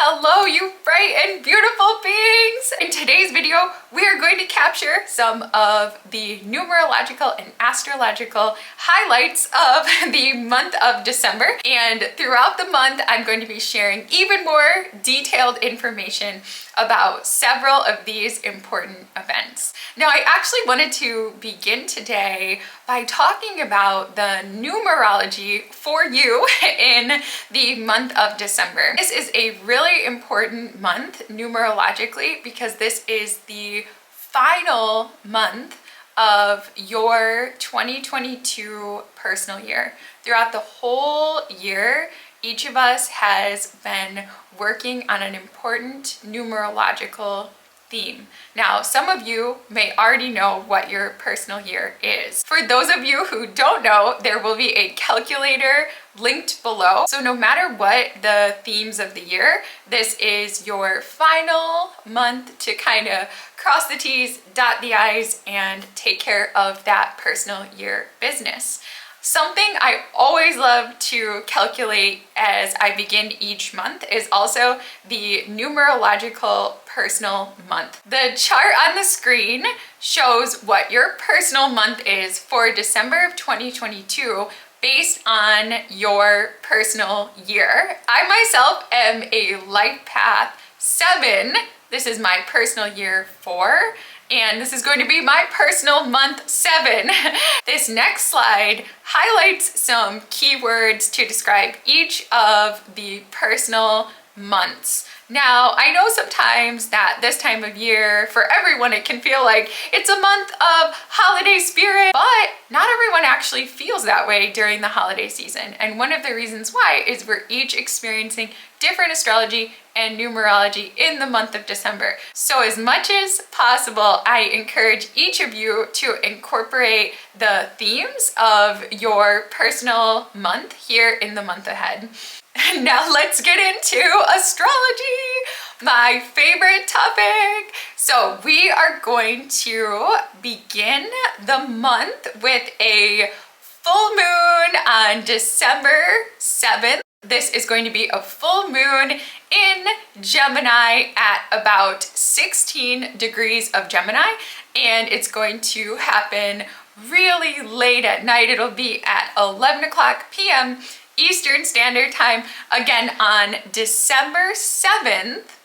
Hello, you bright and beautiful beings! In today's video, we are going to capture some of the numerological and astrological highlights of the month of December. And throughout the month, I'm going to be sharing even more detailed information about several of these important events. Now, I actually wanted to begin today by talking about the numerology for you in the month of December. This is a really important month numerologically because this is the final month of your 2022 personal year. Throughout the whole year, each of us has been working on an important numerological theme. Now, some of you may already know what your personal year is. For those of you who don't know, there will be a calculator linked below. So no matter what the themes of the year, this is your final month to kind of cross the T's, dot the I's, and take care of that personal year business. Something I always love to calculate as I begin each month is also the numerological personal month. The chart on the screen shows what your personal month is for December of 2022 based on your personal year. I myself am a life path 7. This is my personal year 4. And this is going to be my personal month 7. This next slide highlights some keywords to describe each of the personal months. Now, I know sometimes that this time of year, for everyone, it can feel like it's a month of holiday spirit, but not everyone actually feels that way during the holiday season. And one of the reasons why is we're each experiencing different astrology and numerology in the month of December. So as much as possible, I encourage each of you to incorporate the themes of your personal month here in the month ahead. Now let's get into astrology, my favorite topic. So we are going to begin the month with a full moon on December 7th. This is going to be a full moon in Gemini at about 16 degrees of Gemini, and it's going to happen really late at night. It'll be at 11 o'clock p.m. Eastern Standard Time, again on December 7th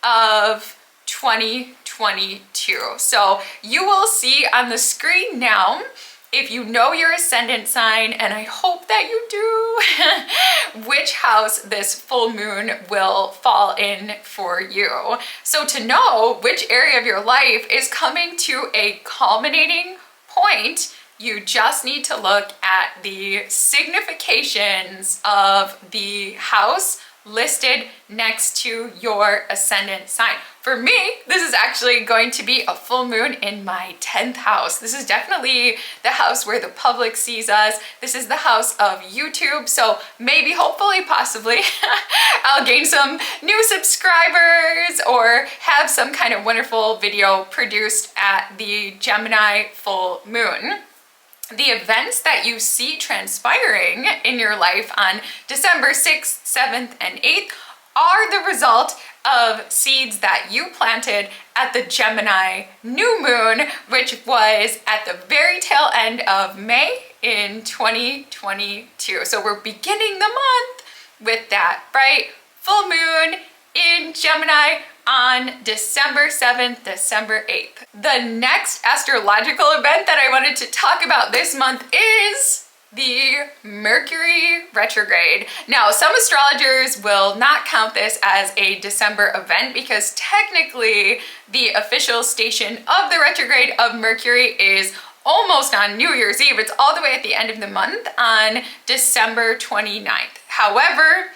of 2022. So you will see on the screen now, if you know your ascendant sign, and I hope that you do, which house this full moon will fall in for you. So to know which area of your life is coming to a culminating point, you just need to look at the significations of the house listed next to your ascendant sign. For me, this is actually going to be a full moon in my 10th house. This is definitely the house where the public sees us. This is the house of YouTube. So maybe, hopefully, possibly, I'll gain some new subscribers or have some kind of wonderful video produced at the Gemini full moon. The events that you see transpiring in your life on December 6th, 7th, and 8th are the result of seeds that you planted at the Gemini new moon, which was at the very tail end of May in 2022. So we're beginning the month with that bright full moon in Gemini on December 7th, December 8th. The next astrological event that I wanted to talk about this month is the Mercury retrograde. Now, some astrologers will not count this as a December event because technically the official station of the retrograde of Mercury is almost on New Year's Eve. It's all the way at the end of the month on December 29th. However,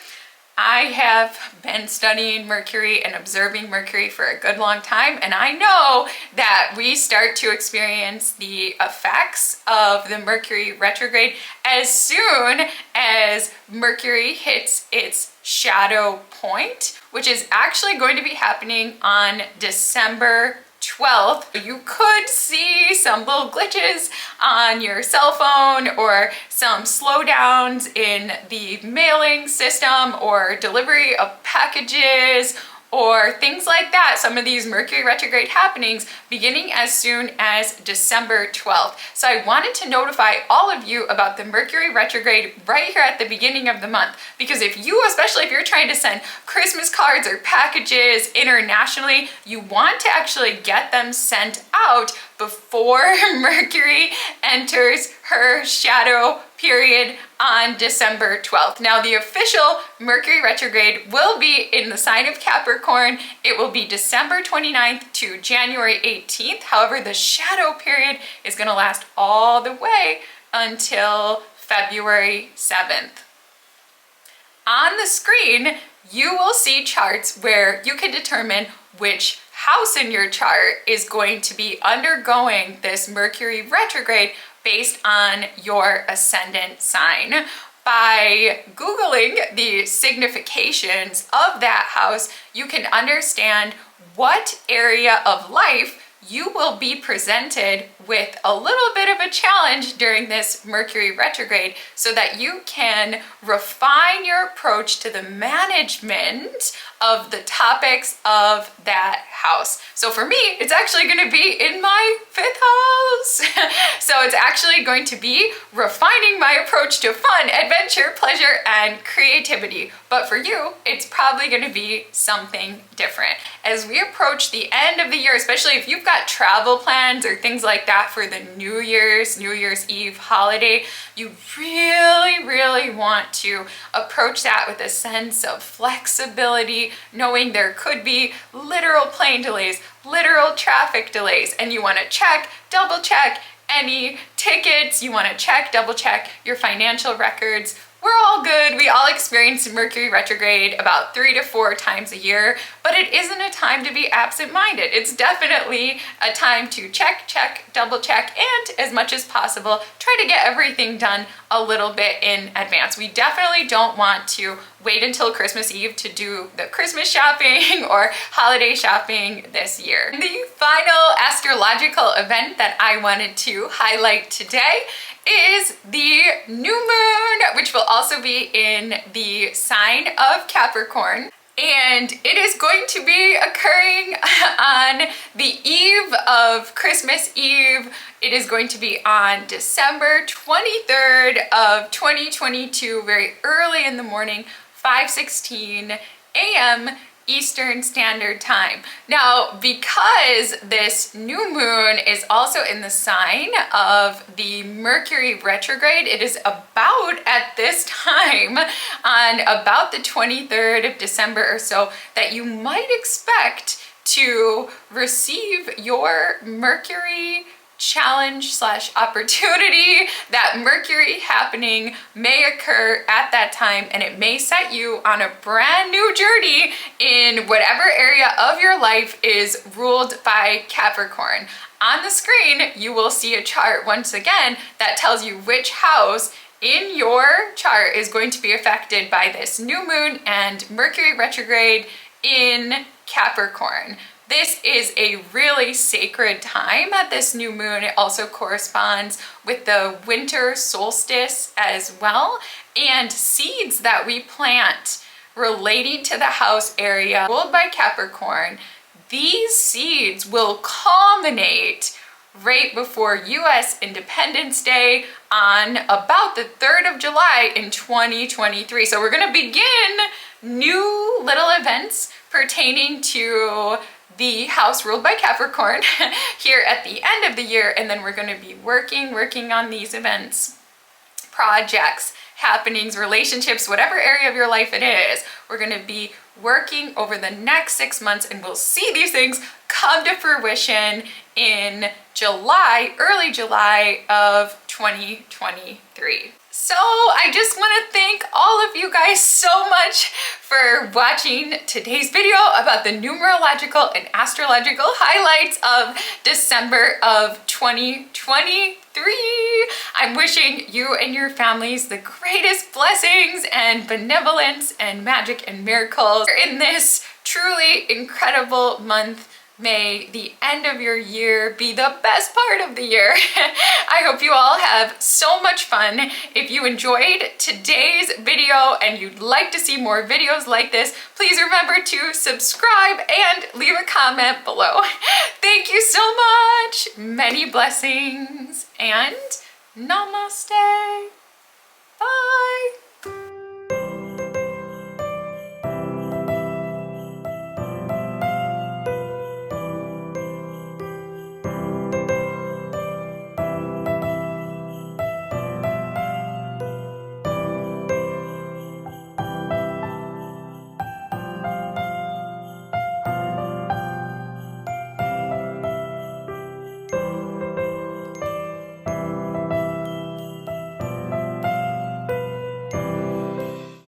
I have been studying Mercury and observing Mercury for a good long time, and I know that we start to experience the effects of the Mercury retrograde as soon as Mercury hits its shadow point, which is actually going to be happening on December 12th, you could see some little glitches on your cell phone or some slowdowns in the mailing system or delivery of packages or things like that. Some of these Mercury retrograde happenings beginning as soon as December 12th. So I wanted to notify all of you about the Mercury retrograde right here at the beginning of the month, because if you, especially if you're trying to send Christmas cards or packages internationally, you want to actually get them sent out before Mercury enters her shadow period on December 12th. Now, the official Mercury retrograde will be in the sign of Capricorn. It will be December 29th to January 18th. However, the shadow period is going to last all the way until February 7th. On the screen, you will see charts where you can determine which house in your chart is going to be undergoing this Mercury retrograde based on your ascendant sign. By Googling the significations of that house, you can understand what area of life you will be presented with a little bit of a challenge during this Mercury retrograde so that you can refine your approach to the management of the topics of that house. So for me, it's actually going to be in my 5th house. So it's actually going to be refining my approach to fun, adventure, pleasure, and creativity. But for you, it's probably going to be something different. As we approach the end of the year, especially if you've got travel plans or things like that for the New Year's Eve holiday, you really want to approach that with a sense of flexibility, knowing there could be literal plane delays, literal traffic delays, and you want to check, double check any tickets, you want to check, double check your financial records. We're all good. We all experience Mercury retrograde about 3 to 4 times a year, but it isn't a time to be absent-minded. It's definitely a time to check, double check, and as much as possible, try to get everything done a little bit in advance. We definitely don't want to wait until Christmas Eve to do the Christmas shopping or holiday shopping this year. The final astrological event that I wanted to highlight today is the new moon, which will also be in the sign of Capricorn. And it is going to be occurring on the eve of Christmas Eve. It is going to be on December 23rd of 2022, very early in the morning, 5:16 a.m. Eastern Standard Time. Now, because this new moon is also in the sign of the Mercury retrograde, it is about at this time, on about the 23rd of December or so, that you might expect to receive your Mercury challenge / opportunity. That Mercury happening may occur at that time, and it may set you on a brand new journey in whatever area of your life is ruled by Capricorn. On the screen, you will see a chart once again that tells you which house in your chart is going to be affected by this new moon and Mercury retrograde in Capricorn. This is a really sacred time at this new moon. It also corresponds with the winter solstice as well. And seeds that we plant relating to the house area ruled by Capricorn, these seeds will culminate right before US Independence Day on about the 3rd of July in 2023. So we're going to begin new little events pertaining to the house ruled by Capricorn here at the end of the year, and then we're going to be working on these events, projects, happenings, relationships, whatever area of your life it is. We're going to be working over the next 6 months, and we'll see these things come to fruition in July, early July of 2023. So I just want to thank all of you guys so much for watching today's video about the numerological and astrological highlights of December of 2023. I'm wishing you and your families the greatest blessings and benevolence and magic and miracles in this truly incredible month May the end of your year be the best part of the year. I hope you all have so much fun. If you enjoyed today's video and you'd like to see more videos like this, please remember to subscribe and leave a comment below. Thank you so much. Many blessings and namaste.